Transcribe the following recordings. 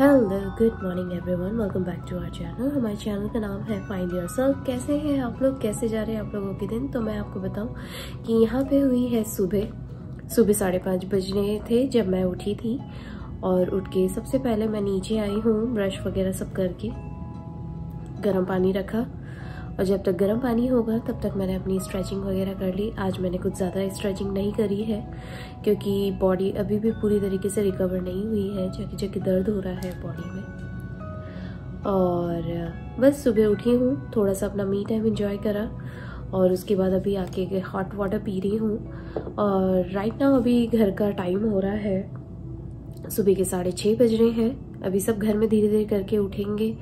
Hello good morning everyone, welcome back to our channel. हमारे channel का नाम है फाइंड योरसेल्फ। कैसे हैं आप लोग, कैसे जा रहे हैं आप लोगों के दिन? तो मैं आपको बताऊं कि यहाँ पे हुई है सुबह 5:30 बजने थे जब मैं उठी थी। और उठ के सबसे पहले मैं नीचे आई हूँ, ब्रश वगैरह सब करके गर्म पानी रखा। और जब तक गर्म पानी होगा तब तक मैंने अपनी स्ट्रेचिंग वगैरह कर ली। आज मैंने कुछ ज़्यादा स्ट्रेचिंग नहीं करी है क्योंकि बॉडी अभी भी पूरी तरीके से रिकवर नहीं हुई है, जबकि जबकि दर्द हो रहा है बॉडी में। और बस सुबह उठी हूँ, थोड़ा सा अपना मी टाइम एंजॉय करा और उसके बाद अभी आके हॉट वाटर पी रही हूँ। और राइट नाउ अभी घर का टाइम हो रहा है, सुबह के 6:30 बज रहे हैं। अभी सब घर में धीरे धीरे करके उठेंगे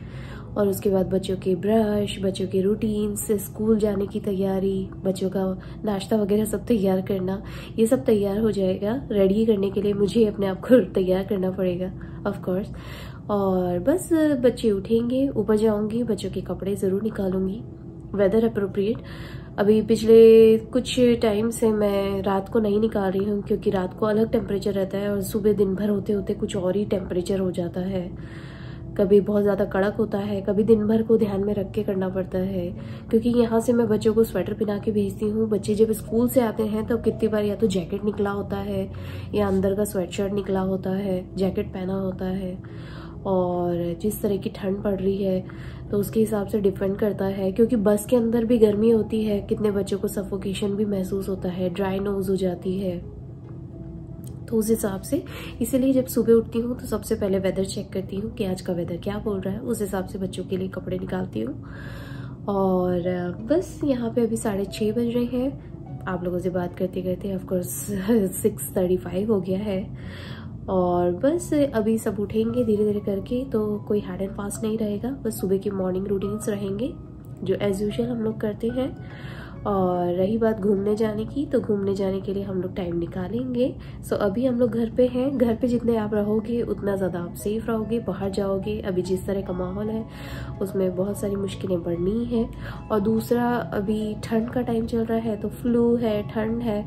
और उसके बाद बच्चों के ब्रश, बच्चों के रूटीन से स्कूल जाने की तैयारी, बच्चों का नाश्ता वगैरह सब तैयार करना, ये सब तैयार हो जाएगा। रेडी करने के लिए मुझे अपने आप को तैयार करना पड़ेगा ऑफ कोर्स। और बस बच्चे उठेंगे, ऊपर जाऊंगी, बच्चों के कपड़े ज़रूर निकालूंगी वेदर अप्रोप्रिएट। अभी पिछले कुछ टाइम से मैं रात को नहीं निकाल रही हूँ क्योंकि रात को अलग टेम्परेचर रहता है और सुबह दिन भर होते होते कुछ और ही टेम्परेचर हो जाता है। कभी बहुत ज़्यादा कड़क होता है, कभी दिन भर को ध्यान में रख के करना पड़ता है क्योंकि यहाँ से मैं बच्चों को स्वेटर पहना के भेजती हूँ। बच्चे जब स्कूल से आते हैं तो कितनी बार या तो जैकेट निकला होता है या अंदर का स्वेटशर्ट निकला होता है, जैकेट पहना होता है। और जिस तरह की ठंड पड़ रही है तो उसके हिसाब से डिपेंड करता है क्योंकि बस के अंदर भी गर्मी होती है, कितने बच्चों को सफोकेशन भी महसूस होता है, ड्राई नोज हो जाती है। तो उस हिसाब से इसलिए जब सुबह उठती हूँ तो सबसे पहले वेदर चेक करती हूँ कि आज का वेदर क्या बोल रहा है, उस हिसाब से बच्चों के लिए कपड़े निकालती हूँ। और बस यहाँ पे अभी 6:30 बज रहे हैं। आप लोगों से बात करते करते ऑफकोर्स 6:35 हो गया है। और बस अभी सब उठेंगे धीरे धीरे करके, तो कोई हैड एंड फास्ट नहीं रहेगा, बस सुबह के मॉर्निंग रूटीन्स रहेंगे जो एज यूजुअल हम लोग करते हैं। और रही बात घूमने जाने की, तो घूमने जाने के लिए हम लोग टाइम निकालेंगे। सो अभी हम लोग घर पे हैं। घर पे जितने आप रहोगे उतना ज़्यादा आप सेफ रहोगे। बाहर जाओगे, अभी जिस तरह का माहौल है उसमें बहुत सारी मुश्किलें बढ़नी है। और दूसरा, अभी ठंड का टाइम चल रहा है तो फ्लू है, ठंड है।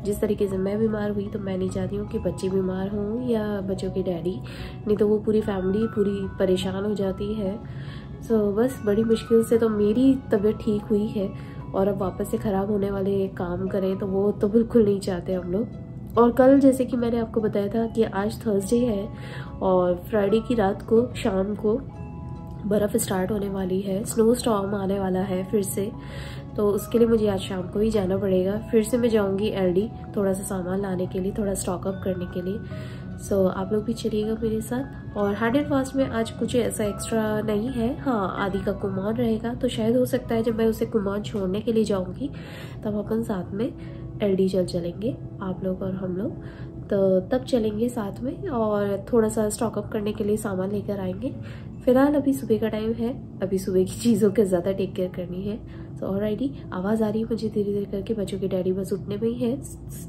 जिस तरीके से मैं बीमार हुई तो मैं नहीं चाहती हूँ कि बच्चे बीमार हों या बच्चों के डैडी, नहीं तो वो पूरी फैमिली पूरी परेशान हो जाती है। सो बस बड़ी मुश्किल से तो मेरी तबीयत ठीक हुई है और अब वापस से ख़राब होने वाले काम करें तो वो तो बिल्कुल नहीं चाहते हम लोग। और कल जैसे कि मैंने आपको बताया था कि आज थर्सडे है और फ्राइडे की रात को शाम को बर्फ़ स्टार्ट होने वाली है, स्नो स्टॉर्म आने वाला है फिर से। तो उसके लिए मुझे आज शाम को ही जाना पड़ेगा। फिर से मैं जाऊंगी एलडी थोड़ा सा सामान लाने के लिए, थोड़ा स्टॉक अप करने के लिए। सो आप लोग भी चलिएगा मेरे साथ। और हैड एंड फास्ट में आज कुछ ऐसा एक्स्ट्रा नहीं है। हाँ, आदि का कुमान रहेगा तो शायद हो सकता है जब मैं उसे कुमान छोड़ने के लिए जाऊंगी तब अपन साथ में एलडी चलेंगे, आप लोग और हम लोग, तो तब चलेंगे साथ में और थोड़ा सा स्टॉक अप करने के लिए सामान लेकर आएंगे। फिलहाल अभी सुबह का टाइम है, अभी सुबह की चीज़ों का ज़्यादा टेक केयर करनी है। तो ऑलरेडी आवाज़ आ रही है मुझे धीरे धीरे करके। बच्चों के डैडी बस उठने में ही है,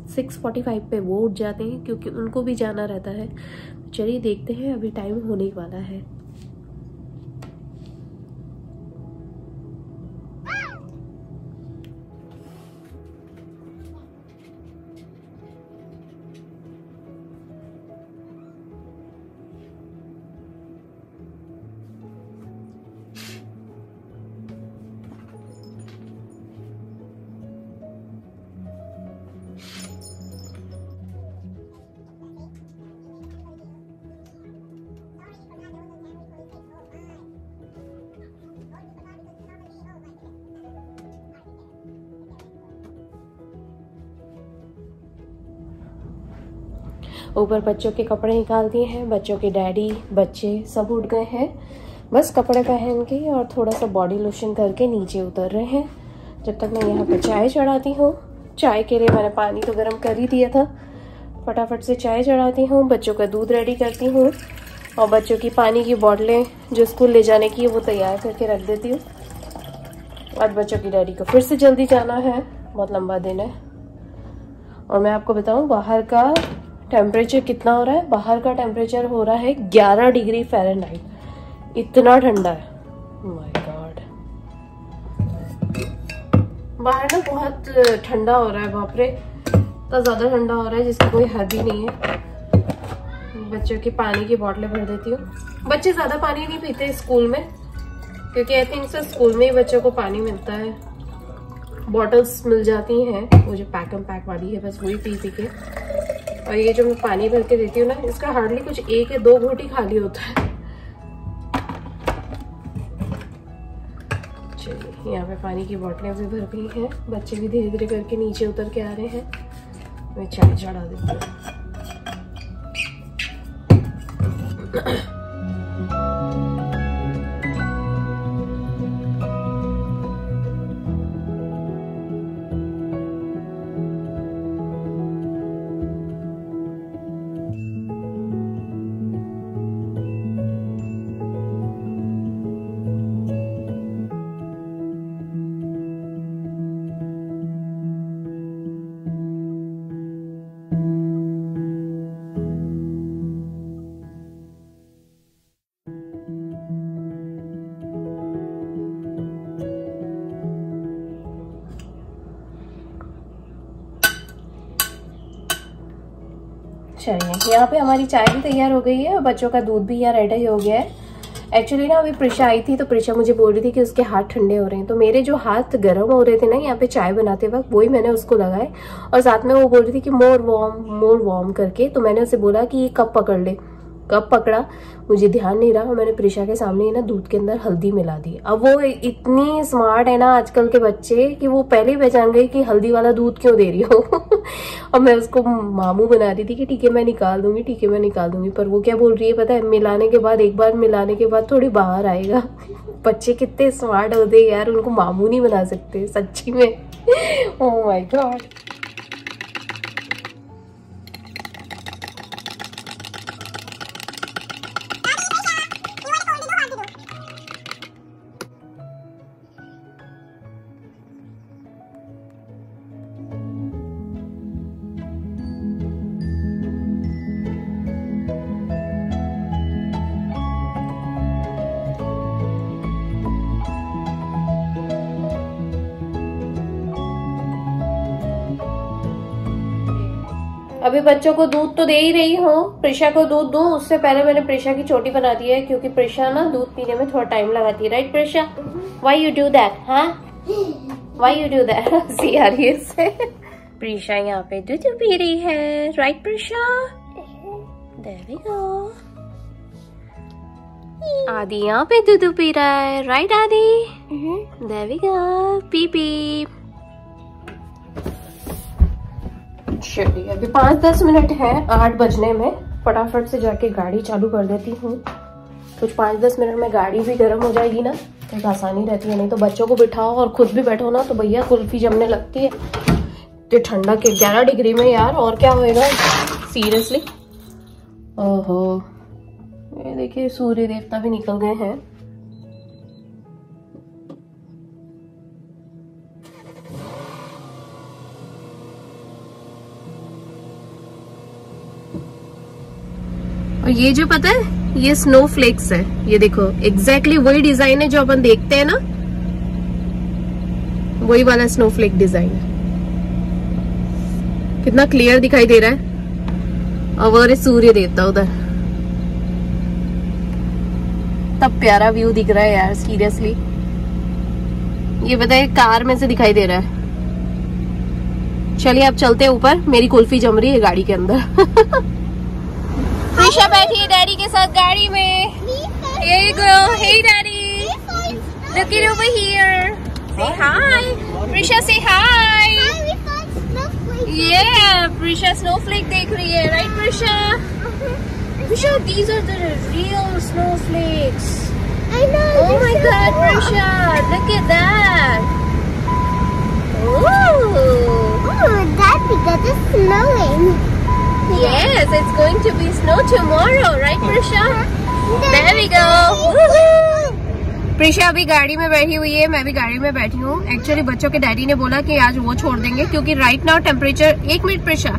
6:45 पे वो उठ जाते हैं क्योंकि उनको भी जाना रहता है। चलिए देखते हैं, अभी टाइम होने वाला है। ऊपर बच्चों के कपड़े निकाल दिए हैं, बच्चों के डैडी, बच्चे सब उठ गए हैं। बस कपड़े पहन के और थोड़ा सा बॉडी लोशन करके नीचे उतर रहे हैं। जब तक मैं यहाँ पे चाय चढ़ाती हूँ, चाय के लिए मैंने पानी तो गर्म कर ही दिया था, फटाफट से चाय चढ़ाती हूँ, बच्चों का दूध रेडी करती हूँ और बच्चों की पानी की बोतलें जो स्कूल ले जाने की है वो तैयार करके रख देती हूँ। आज बच्चों की डैडी को फिर से जल्दी जाना है, बहुत लंबा दिन है। और मैं आपको बताऊँ बाहर का टेम्परेचर कितना हो रहा है। बाहर का टेम्परेचर हो रहा है 11 डिग्री फ़ारेनहाइट। इतना ठंडा है, माय गॉड। बाहर ना बहुत ठंडा हो रहा है, बाप रे, इतना ज़्यादा ठंडा हो रहा है जिसकी कोई हद ही नहीं है। बच्चों की पानी की बोतलें भर देती हूँ। बच्चे ज्यादा पानी नहीं पीते स्कूल में, क्योंकि आई थिंक सर स्कूल में ही बच्चों को पानी मिलता है। बॉटल्स मिल जाती हैं, वो जो पैक एंड पैक वाली है, बस वही पी के। और ये जो मैं पानी भर के देती हूँ ना, इसका हार्डली कुछ 1 या 2 घूंट ही खाली होता है। चलिए, यहाँ पे पानी की बोतलें भी भर गई हैं। बच्चे भी धीरे धीरे करके नीचे उतर के आ रहे हैं। मैं चाय चढ़ा देती हूँ। चलिए, यहाँ पे हमारी चाय भी तैयार हो गई है और बच्चों का दूध भी यहाँ रेडी हो गया है। एक्चुअली ना अभी प्रिशा आई थी, तो प्रिशा मुझे बोल रही थी कि उसके हाथ ठंडे हो रहे हैं, तो मेरे जो हाथ गर्म हो रहे थे ना यहाँ पे चाय बनाते वक्त, वही मैंने उसको लगाए। और साथ में वो बोल रही थी कि मोर वार्म करके, तो मैंने उसे बोला कि ये कप पकड़ ले। कब पकड़ा मुझे ध्यान नहीं रहा, और मैंने प्रिशा के सामने ही ना दूध के अंदर हल्दी मिला दी। अब वो इतनी स्मार्ट है ना आजकल के बच्चे कि वो पहले ही पहचान गई कि हल्दी वाला दूध क्यों दे रही हो। और मैं उसको मामू बना रही थी कि ठीक है मैं निकाल दूंगी, ठीक है मैं निकाल दूंगी। पर वो क्या बोल रही है पता है, मिलाने के बाद, एक बार मिलाने के बाद थोड़ी बाहर आएगा। बच्चे कितने स्मार्ट होते यार, उनको मामू नहीं बना सकते सच्ची में। Oh my God. अभी बच्चों को दूध तो दे ही रही हूँ। प्रिशा को दूध दूं उससे पहले मैंने प्रिशा की चोटी बना दी है, क्योंकि प्रिशा ना दूध पीने में थोड़ा टाइम लगाती है। Right Prisha? Why you do that? हाँ, व्हाई यू डू दैट? सी आ रही है इससे। प्रिशा यहाँ पे दूध पी रही है। Right Prisha? There we go. Aadi यहाँ पे दूध पी रहा है। Right Aadi? There we go. पी पी। चलिए, अभी 5-10 मिनट है 8 बजने में। फटाफट से जाके गाड़ी चालू कर देती हूँ। कुछ 5-10 मिनट में गाड़ी भी गर्म हो जाएगी ना, तो एक आसानी रहती है। नहीं तो बच्चों को बिठाओ और खुद भी बैठो ना, तो भैया कुल्फी जमने लगती है। तो ठंडा के 11 डिग्री में यार, और क्या होएगा सीरियसली। ओहो, ये देखिए सूर्य देवता भी निकल गए हैं। और ये जो पता है, ये स्नोफ्लेक्स है। ये देखो एग्जैक्टली वही डिजाइन है जो अपन देखते हैं ना, वही वाला स्नोफ्लेक डिजाइन है। कितना क्लियर दिखाई दे रहा है। और वो सूर्य देवता उधर, तब प्यारा व्यू दिख रहा है यार सीरियसली। ये बताइए कार में से दिखाई दे रहा है। चलिए अब चलते हैं ऊपर, मेरी कुल्फी जम रही है गाड़ी के अंदर। प्रिशा बैठी है डैडी के साथ गाड़ी में। Here you go. Hey daddy. Look it over here. Say hi. Prisha say hi. Yeah, Prisha snowflake देख रही है, right Prisha? Prisha, these are the real snowflakes. I know. Oh my God, Prisha, look at that. Oh, that's because it's snowing. Yes, it's going to be snow tomorrow, right, Prisha? There we go. Prisha अभी गाड़ी में बैठी हुई है, मैं भी गाड़ी में बैठी हूँ। एक्चुअली बच्चों के डैडी ने बोला कि आज वो छोड़ देंगे, क्योंकि right now temperature, 1 minute Prisha,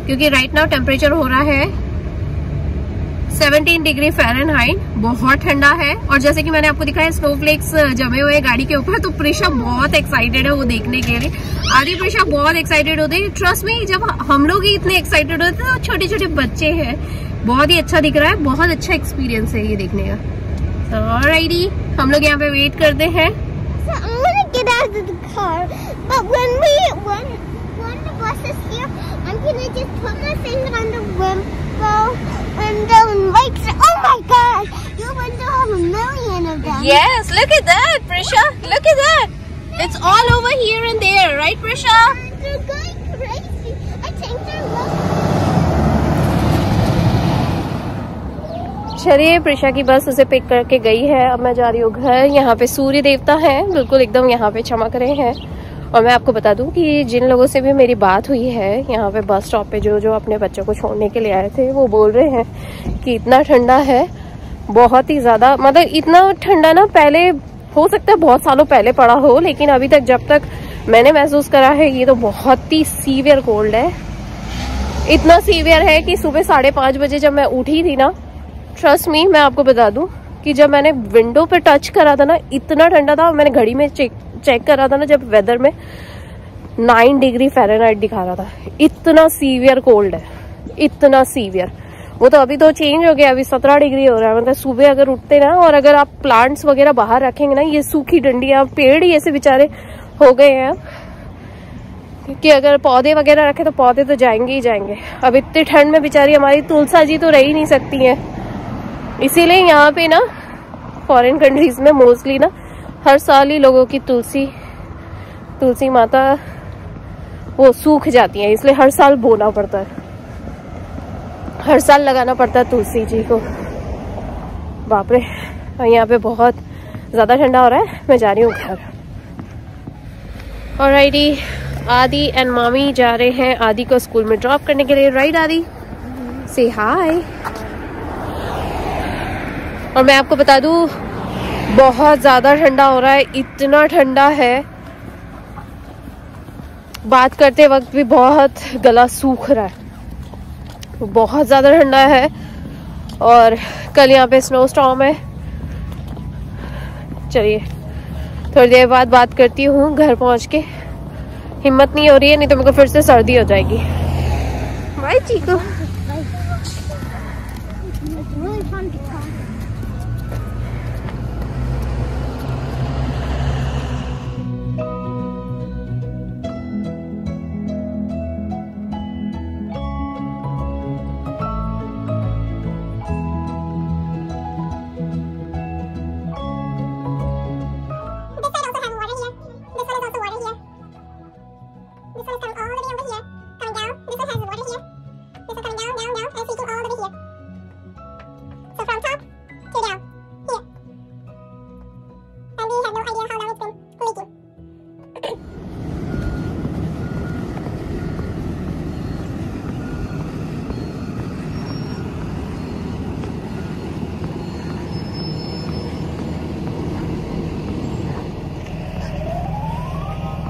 क्योंकि राइट नाउ टेम्परेचर हो रहा है 17 डिग्री फ़ारेनहाइट, बहुत ठंडा है। और जैसे कि मैंने आपको दिखाया स्नोफ्लेक्स जमे हुए गाड़ी के ऊपर, तो प्रिशा बहुत एक्साइटेड है वो देखने के लिए। आदि प्रिशा बहुत एक्साइटेड होते हैं। ट्रस्ट मी, जब हम लोग ही इतने एक्साइटेड होते हैं तो छोटे छोटे बच्चे हैं। बहुत ही अच्छा दिख रहा है, बहुत अच्छा एक्सपीरियंस है ये देखने का। ऑलराइटी, हम लोग यहाँ पे वेट करते हैं। And like, oh my God, your window have a million of them. Yes, look at that, Prisha. Look at that. It's all over here and there, right, Prisha? They're going crazy. I think they're चलिए, प्रिशा की बस उसे pick करके गई है। अब मैं जा रही हूँ घर। यहाँ पे सूर्य देवता हैं, बिल्कुल एकदम यहाँ पे चमक रहे हैं। और मैं आपको बता दूं कि जिन लोगों से भी मेरी बात हुई है यहाँ पे बस स्टॉप पे, जो अपने बच्चों को छोड़ने के लिए आए थे, वो बोल रहे हैं कि इतना ठंडा है, बहुत ही ज्यादा। मतलब इतना ठंडा ना पहले हो सकता है बहुत सालों पहले पड़ा हो, लेकिन अभी तक जब तक मैंने महसूस करा है ये तो बहुत ही सीवियर कोल्ड है। इतना सीवियर है कि सुबह 5:30 बजे जब मैं उठी थी ना, ट्रस्ट मी, मैं आपको बता दूं कि जब मैंने विंडो पे टच करा था ना, इतना ठंडा था। मैंने घड़ी में चेक कर रहा था ना, जब वेदर में 9 डिग्री फ़ारेनहाइट दिखा रहा था। इतना सीवियर कोल्ड है, इतना सीवियर। वो तो अभी तो चेंज हो गया, अभी 17 डिग्री हो रहा है। मतलब सुबह अगर उठते ना, और अगर आप प्लांट्स वगैरह बाहर रखेंगे ना, ये सूखी डंडियां, पेड़ ही ऐसे बेचारे हो गए हैं कि अगर पौधे वगैरह रखे तो पौधे तो जाएंगे ही जाएंगे। अब इतनी ठंड में बेचारी हमारी तुलसा जी तो रह ही नहीं सकती है। इसीलिए यहाँ पे ना फॉरेन कंट्रीज में मोस्टली ना हर साल ही लोगों की तुलसी माता वो सूख जाती है, इसलिए हर साल बोना पड़ता है, हर साल लगाना पड़ता है तुलसी जी को। बाप रे, यहाँ पे बहुत ज्यादा ठंडा हो रहा है। मैं जा रही हूँ घर। ऑलराइटी, आदि एंड मामी जा रहे हैं आदि को स्कूल में ड्रॉप करने के लिए। राइट आदि, से हाय। और मैं आपको बता दूं बहुत ज्यादा ठंडा हो रहा है, इतना ठंडा है, बात करते वक्त भी बहुत गला सूख रहा है, बहुत ज्यादा ठंडा है। और कल यहाँ पे स्नो स्टॉर्म है। चलिए थोड़ी देर बाद बात करती हूँ घर पहुँच के। हिम्मत नहीं हो रही है, नहीं तो मेरे को फिर से सर्दी हो जाएगी। बाय चीकू।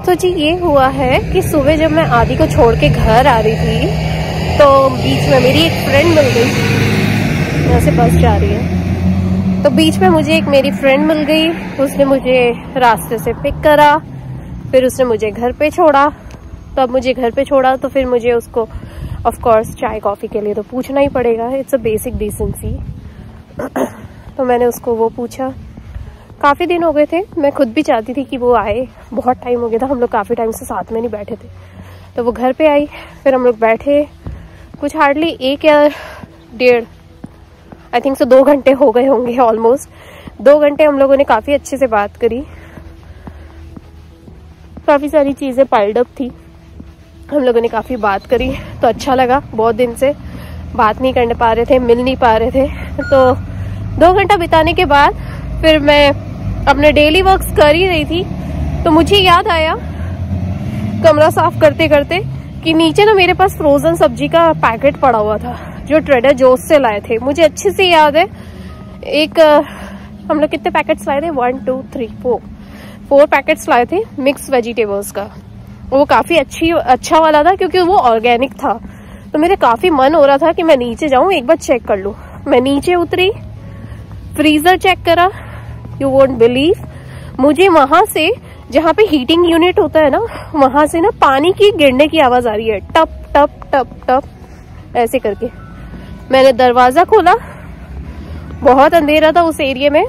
तो जी ये हुआ है कि सुबह जब मैं आदि को छोड़ के घर आ रही थी, तो बीच में मेरी एक फ्रेंड मिल गई। यहाँ से बस जा रही है, तो बीच में मुझे एक मेरी फ्रेंड मिल गई। उसने मुझे रास्ते से पिक करा, फिर उसने मुझे घर पे छोड़ा। तो अब मुझे घर पे छोड़ा तो फिर मुझे उसको ऑफ कोर्स चाय कॉफ़ी के लिए तो पूछना ही पड़ेगा, इट्स अ बेसिक डिसेंसी। तो मैंने उसको वो पूछा। काफ़ी दिन हो गए थे, मैं खुद भी चाहती थी कि वो आए, बहुत टाइम हो गया था, हम लोग काफ़ी टाइम से साथ में नहीं बैठे थे। तो वो घर पे आई, फिर हम लोग बैठे कुछ हार्डली 1 या 1.5 आई थिंक सो 2 घंटे हो गए होंगे। ऑलमोस्ट 2 घंटे हम लोगों ने काफ़ी अच्छे से बात करी। काफ़ी सारी चीज़ें पाइल्ड अप थी, हम लोगों ने काफ़ी बात करी, तो अच्छा लगा। बहुत दिन से बात नहीं करने पा रहे थे, मिल नहीं पा रहे थे। तो 2 घंटा बिताने के बाद फिर मैं अपने डेली वर्क्स कर ही रही थी, तो मुझे याद आया कमरा साफ करते करते कि नीचे ना मेरे पास फ्रोजन सब्जी का पैकेट पड़ा हुआ था, जो ट्रेडर जोस से लाए थे। मुझे अच्छे से याद है, एक हम लोग कितने पैकेट्स लाए थे, 1 2 3 4 पैकेट्स लाए थे मिक्स वेजिटेबल्स का। वो काफ़ी अच्छा वाला था, क्योंकि वो ऑर्गेनिक था। तो मेरे काफ़ी मन हो रहा था कि मैं नीचे जाऊँ, एक बार चेक कर लूँ। मैं नीचे उतरी, फ्रीजर चेक करा, यू वोंट बिलीव, मुझे वहां से जहाँ पे हीटिंग यूनिट होता है ना, वहां से ना पानी की गिरने की आवाज आ रही है, टप टप टप टप ऐसे करके। मैंने दरवाजा खोला, बहुत अंधेरा था उस एरिया में,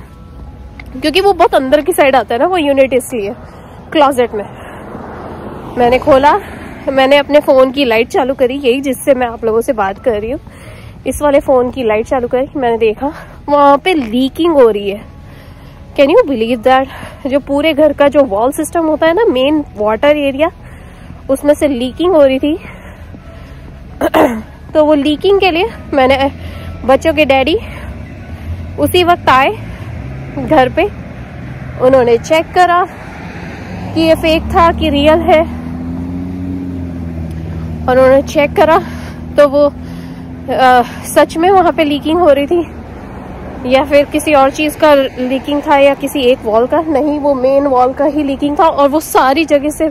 क्योंकि वो बहुत अंदर की साइड आता है ना वो यूनिट, इसलिए क्लोजेट में। मैंने खोला, मैंने अपने फोन की लाइट चालू करी, यही जिससे मैं आप लोगों से बात कर रही हूँ, इस वाले फोन की लाइट चालू करी। मैंने देखा वहां पे लीकिंग हो रही है। Can you believe that? जो पूरे घर का जो वॉल सिस्टम होता है ना, मेन वाटर एरिया, उसमें से लीकिंग हो रही थी। तो वो लीकिंग के लिए मैंने, बच्चों के डैडी उसी वक्त आए घर पे, उन्होंने चेक करा कि ये फेक था कि रियल है, और उन्होंने चेक करा तो वो सच में वहां पे लीकिंग हो रही थी, या फिर किसी और चीज का लीकिंग था, या किसी एक वॉल का। नहीं, वो मेन वॉल का ही लीकिंग था, और वो सारी जगह से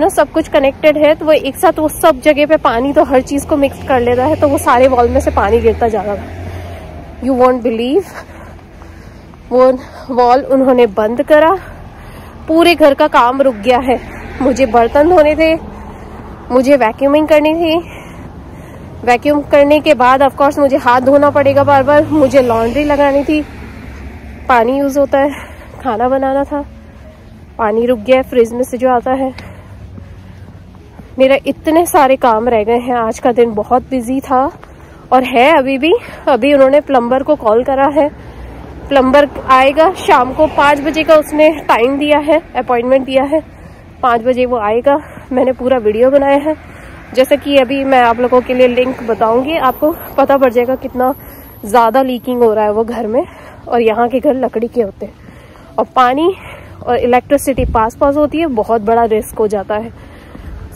सब कुछ कनेक्टेड है, तो वो एक साथ वो सब जगह पे पानी तो हर चीज को मिक्स कर लेता है, तो वो सारे वॉल में से पानी गिरता जा रहा था। यू वोंट बिलीव, वो वॉल उन्होंने बंद करा, पूरे घर का काम रुक गया है। मुझे बर्तन धोने थे, मुझे वैक्यूमिंग करनी थी, वैक्यूम करने के बाद ऑफ कोर्स मुझे हाथ धोना पड़ेगा बार बार, मुझे लॉन्ड्री लगानी थी, पानी यूज होता है, खाना बनाना था, पानी रुक गया फ्रिज में से जो आता है। मेरा इतने सारे काम रह गए हैं। आज का दिन बहुत बिजी था और है अभी भी। अभी उन्होंने प्लम्बर को कॉल करा है, प्लम्बर आएगा शाम को 5 बजे का उसने टाइम दिया है, अपॉइंटमेंट दिया है, 5 बजे वो आएगा। मैंने पूरा वीडियो बनाया है, जैसे कि अभी मैं आप लोगों के लिए लिंक बताऊंगी, आपको पता पड़ जाएगा कितना ज्यादा लीकिंग हो रहा है वो घर में। और यहाँ के घर लकड़ी के होते हैं, और पानी और इलेक्ट्रिसिटी पास पास होती है, बहुत बड़ा रिस्क हो जाता है।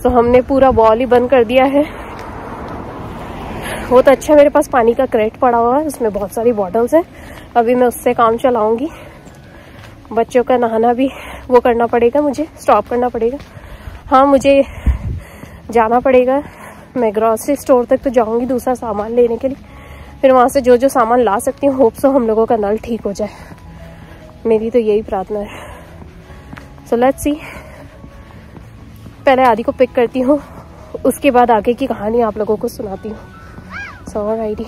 तो हमने पूरा वॉल ही बंद कर दिया है। बहुत अच्छा, मेरे पास पानी का क्रेट पड़ा हुआ है, उसमें बहुत सारी बॉटल्स हैं, अभी मैं उससे काम चलाऊंगी। बच्चों का नहाना भी वो करना पड़ेगा, मुझे स्टॉप करना पड़ेगा। हाँ, मुझे जाना पड़ेगा, मैं ग्रॉसरी स्टोर तक तो जाऊंगी दूसरा सामान लेने के लिए, फिर वहां से जो जो सामान ला सकती हूँ, होप सो हम लोगों का नल ठीक हो जाए, मेरी तो यही प्रार्थना है। सो लेट्स सी, पहले आदि को पिक करती हूँ, उसके बाद आगे की कहानी आप लोगों को सुनाती हूँ। सो ऑलराइटी,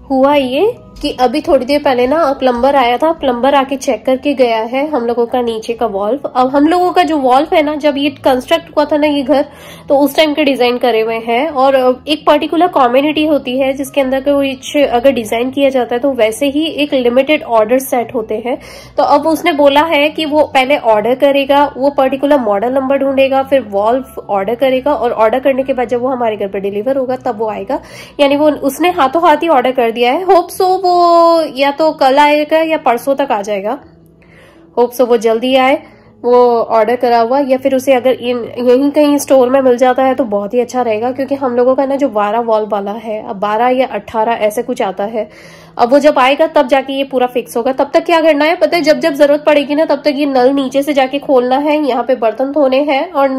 हुआ ये कि अभी थोड़ी देर पहले ना प्लम्बर आया था, प्लम्बर आके चेक करके गया है हम लोगों का नीचे का वॉल्व। अब हम लोगों का जो वॉल्व है ना, जब ये कंस्ट्रक्ट हुआ था ना ये घर, तो उस टाइम के डिजाइन करे हुए हैं, और एक पर्टिकुलर कम्युनिटी होती है जिसके अंदर कुछ अगर डिजाइन किया जाता है तो वैसे ही एक लिमिटेड ऑर्डर सेट होते हैं। तो अब उसने बोला है कि वो पहले ऑर्डर करेगा, वो पर्टिकुलर मॉडल नंबर ढूंढेगा, फिर वॉल्व ऑर्डर करेगा, और ऑर्डर करने के बाद जब वो हमारे घर पर डिलीवर होगा तब वो आएगा। यानी वो उसने हाथों हाथ ही ऑर्डर कर दिया है। होप सो वो या तो कल आएगा या परसों तक आ जाएगा, होप सो वो जल्दी आए, वो ऑर्डर करा हुआ, या फिर उसे अगर यहीं कहीं स्टोर में मिल जाता है तो बहुत ही अच्छा रहेगा, क्योंकि हम लोगों का ना जो 12 वॉल वाला है, अब 12 या 18 ऐसे कुछ आता है। अब वो जब आएगा तब जाके ये पूरा फिक्स होगा। तब तक क्या करना है पता है, जब जब जरूरत पड़ेगी ना तब तक ये नल नीचे से जाके खोलना है, यहाँ पे बर्तन धोने हैं और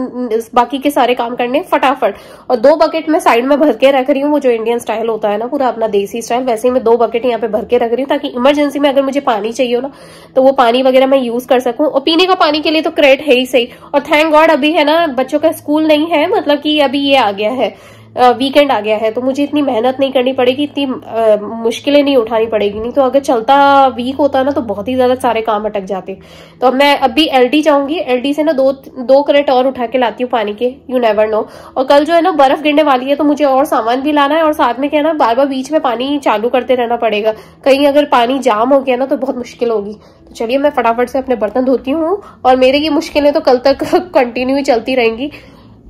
बाकी के सारे काम करने फटाफट। और 2 बकेट में साइड में भर के रख रही हूँ, वो जो इंडियन स्टाइल होता है ना, पूरा अपना देसी स्टाइल, वैसे ही मैं 2 बकेट यहाँ पे भर के रख रही हूँ, ताकि इमरजेंसी में अगर मुझे पानी चाहिए हो ना तो वो पानी वगैरह मैं यूज कर सकूं। और पीने का पानी के लिए तो क्रेट है ही सही। और थैंक गॉड अभी है ना बच्चों का स्कूल नहीं है, मतलब कि अभी ये आ गया है, वीकेंड आ गया है, तो मुझे इतनी मेहनत नहीं करनी पड़ेगी, इतनी मुश्किलें नहीं उठानी पड़ेगी। नहीं तो अगर चलता वीक होता ना तो बहुत ही ज्यादा सारे काम अटक जाते। तो अब मैं अभी एलडी जाऊंगी, एलडी से ना दो क्रेट और उठा के लाती हूँ पानी के, यू नेवर नो। और कल जो है ना बर्फ गिरने वाली है, तो मुझे और सामान भी लाना है, और साथ में क्या है ना बार बार बीच में पानी चालू करते रहना पड़ेगा, कहीं अगर पानी जाम हो गया ना तो बहुत मुश्किल होगी। तो चलिए मैं फटाफट से अपने बर्तन धोती हूँ, और मेरे ये मुश्किलें तो कल तक कंटिन्यू ही चलती रहेंगी।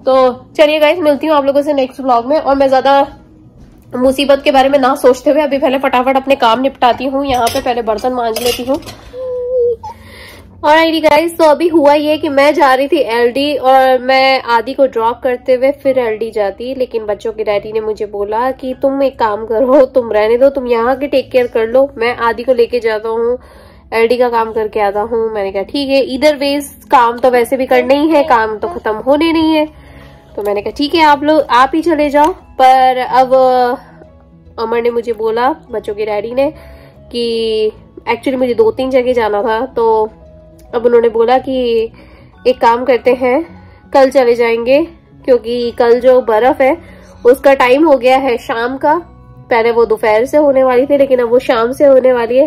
तो चलिए गाइस, मिलती हूँ आप लोगों से नेक्स्ट व्लॉग में। और मैं ज्यादा मुसीबत के बारे में ना सोचते हुए अभी पहले फटाफट अपने काम निपटाती हूँ, यहाँ पे पहले बर्तन मांज लेती हूँ। ऑलराइट गाइस, तो अभी हुआ ये कि मैं जा रही थी एलडी, और मैं आदि को ड्रॉप करते हुए फिर एलडी जाती, लेकिन बच्चों के डैडी ने मुझे बोला कि तुम एक काम करो, तुम रहने दो, तुम यहाँ के टेक केयर कर लो, मैं आदि को लेके जाता हूँ, एलडी का काम करके आता हूँ। मैंने कहा ठीक है, इधर वेज काम तो वैसे भी करना ही है, काम तो खत्म होने नहीं है। तो मैंने कहा ठीक है आप ही चले जाओ। पर अब अमर ने मुझे बोला, बच्चों के डैडी ने, कि एक्चुअली मुझे 2-3 जगह जाना था, तो अब उन्होंने बोला कि एक काम करते हैं, कल चले जाएंगे, क्योंकि कल जो बर्फ है उसका टाइम हो गया है शाम का। पहले वो दोपहर से होने वाली थी, लेकिन अब वो शाम से होने वाली है।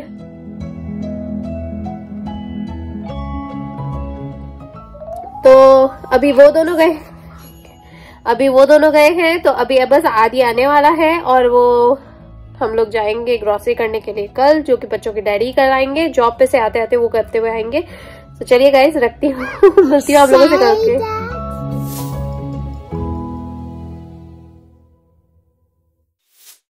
तो अभी वो दोनों गए हैं, तो अभी बस आदि आने वाला है, और वो हम लोग जाएंगे ग्रोसरी करने के लिए कल, जो कि बच्चों के डैडी कल आएंगे, जॉब पे से आते आते वो करते हुए आएंगे। तो चलिए गाइस, रखती हूँ मिलती हूँ आप लोगों से कल के।